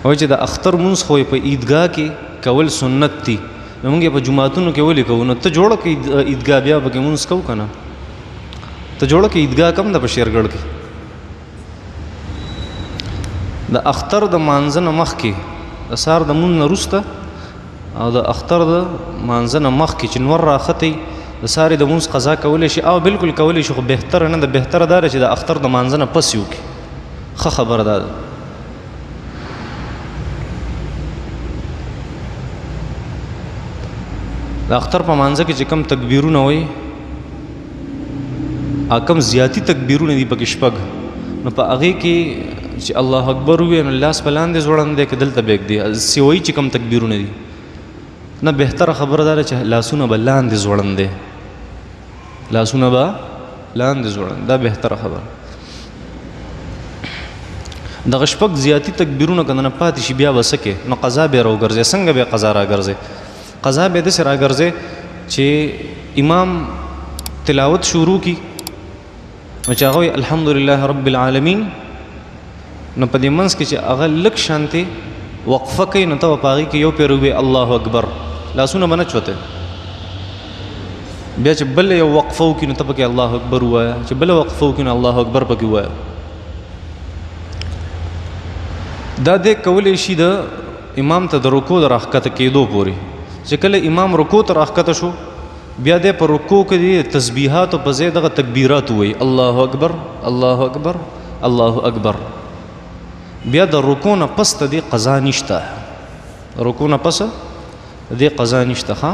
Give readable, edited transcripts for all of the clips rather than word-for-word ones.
وایي چې د اختر مونځ خو په عیدګاه کې کول سنت دي، نو موږ په جوماتونو کې ولې کوو؟ نو ته جوړه کړه عیدګاه، بیا پکې مونځ کوو که نه؟ ته جوړه کړه عیدګاه کم ده په شیرګړ کې. د اختر د مانځه نه مخکې د سهار د مونځ نه وروسته او د اختر د مانځه نه مخکې چې نور راختې د سهارې د مونځ قضا کولی شي، او بالکل کولی شي، خو بهتره نه ده. بهتره دا ده چې د اختر د مانځه نه پس یې وکړي. ښه خبره دا ده. د اختر په مانځه کې چې کم تکبیرونه وایي، کم زیاتی تکبیرونه دي پکې شپږ، نو په هغې کې چې الله اکبر ووایي نو لاس په لاندې ځوړند دی که دلته بیک دی سوایي چې کم تکبیرونه دي، نه بهتره خبره دا ده چې لاسونه به لاندې ځوړند دی، لاسونه به لاندې ځوړند، دا بهتره خبره. دغه شپږ زیاتی تکبیرونه که نه پاتې شي بیا به څه کې؟ نو قضا به یې راوګرځې. څنګه به یې قضا راګرځې؟ قضا به یې داسې راګرځې چې امام تلاوت شروع کړي نو چې هغه وایي الحمدلله رب العالمین، نو په دې منځ کې چې هغه لږ شانتې وقفه کوي نو ته به په هغې کې یو پیر ووایې الله اکبر، لاسونه به نه چوتې. بیا چې بله یو وقفه وکړي نو ته پکې الله اکبر ووایه، چې بله وقفه وکړي نو الله اکبر پکې ووایه. دا دې کولی شي د امام ته د رکوع د راښکته کېدو پورې، چې کله امام رکوع ته راښکته شو بیا دې په رکوع کې د تسبیحاتو په ځای دغه تکبیرات ووایي الله اکبر الله اکبر الله اکبر. بیا د رکوع نه پس ته دې قضا نشته، رکوع نه پس دې قضا نشته. ښه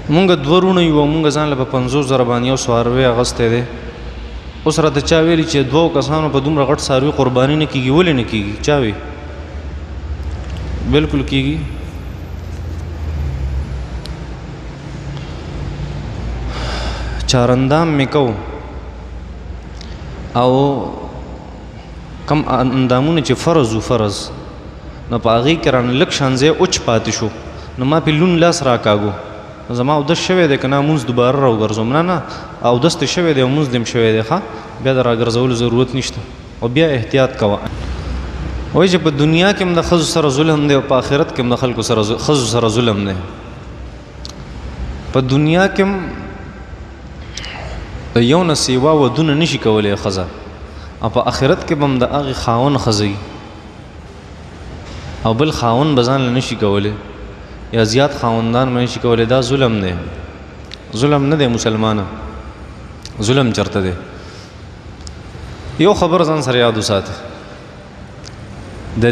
مونږ دوه وروڼه یو، مونږ ځان له په 50,000 باندې یو څاروی اخیستی دی. اوس راته چا ویلي چې 2 کسانو په دومره غټ څاروي قرباني نه کېږي. ولې نه کېږي؟ چا وی؟ بالکل کېږي. چارندام مې کو او کم اندامونه چې فرض و فرض نو په هغې کې رانه لږ شان ځای اوچ پاتې شو، نو ما پې لون لاس راکاږو. زما اودس شوی دی که نه مونځ دوباره راوګرځوم؟ نه نه، اودس دې شوی دی او مونځ دې شوی دی. ښه بیا د راګرځولو ضرورت نشته، او بیا احتیاط کوه. وایي چې په دنیا کې هم د ښځو سره ظلم دی او په آخرت کې هم د خلکو سره ښځو سره ظلم دی. په دنیا کې هم د یو نه سیوا ودونه نشي کولی ښځه، او په آخرت کې به هم د هغې خاوند ښځه او بل خاوند به ځان له نشي کولی، یا زیات خاوندان به نشي کولی. دا ظلم دی، ظلم نه دی مسلمانه، ظلم چرته دی. یو خبر ځان سره یاد وساته، د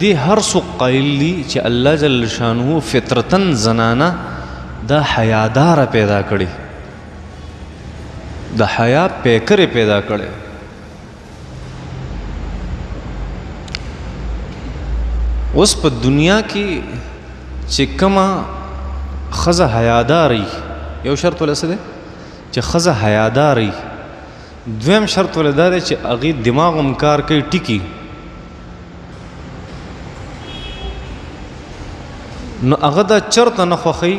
دې هر څوک قایل دي چې الله جل شانه فطرتن زنانه دا حیاداره پیدا کړي، د حیا پیکرې پیدا کړي. اوس په دنیا کې چې کومه ښځه حیاداره یو شرط ولې څه دی؟ چې ښځه حیاداره. دویم شرط ولې دا دی چې هغې دماغ هم کار کوي ټیکي، نو هغه دا چرته نه خوښوي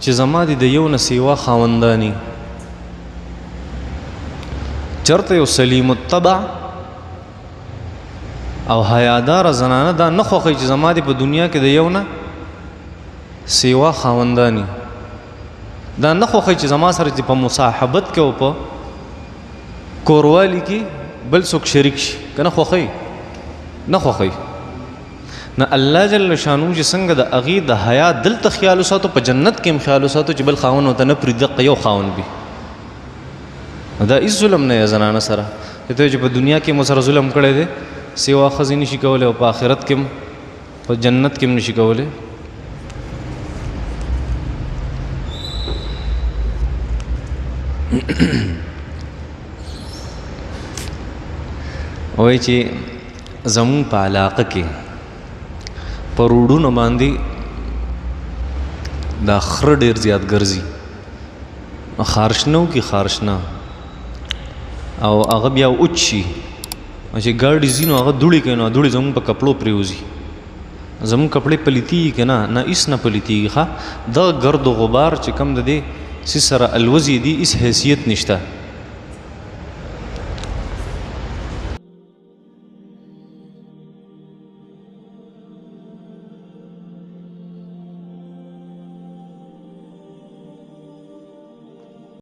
چې زما دې د یو نه سیوا خاونداني. چرته یو سلیم الطبع او حیاداره زنانه دا نه خوښوي چې زما دې په دنیا کې د یو نه سیوا خاونداني. دا نه خوښوي چې زما سره چې په مصاحبت کې او په کوروالي کې بل څوک شریک شي، که نه خوښوي؟ نه خوښوي. نه الله جل شانو چې څنګه د هغې د حیا دلته خیال وساتو، په جنت کې هم خیال وساتو چې بل خاوند ورته نه پرېږدي، دقه یو خاوند وي. دا هېڅ ظلم نه یې زنانه سره، چې ته چې په دنیا کې مو سره ظلم کړی دی سیوا ښځې نشي کولی، او په آخرت کې هم په جنت کې هم نشي کولی. وایي چې زمونږ په علاقه کې په روډونو باندې دا خره ډېر زیات ګرځي، خارشنه وکړي خارشنه، او هغه بیا اوچ شي، چې ګاډي ځي نو هغه دوړې کوي، نو دوړې زمونږ په کپړو پرېوځي. زمونږ کپړې پلیتېږي که نه؟ نه هېڅ نه پلیتېږي. ښه دغه ګرد و غبار چې کوم د دې سی سره الوزي دي هیڅ حیثیت نشته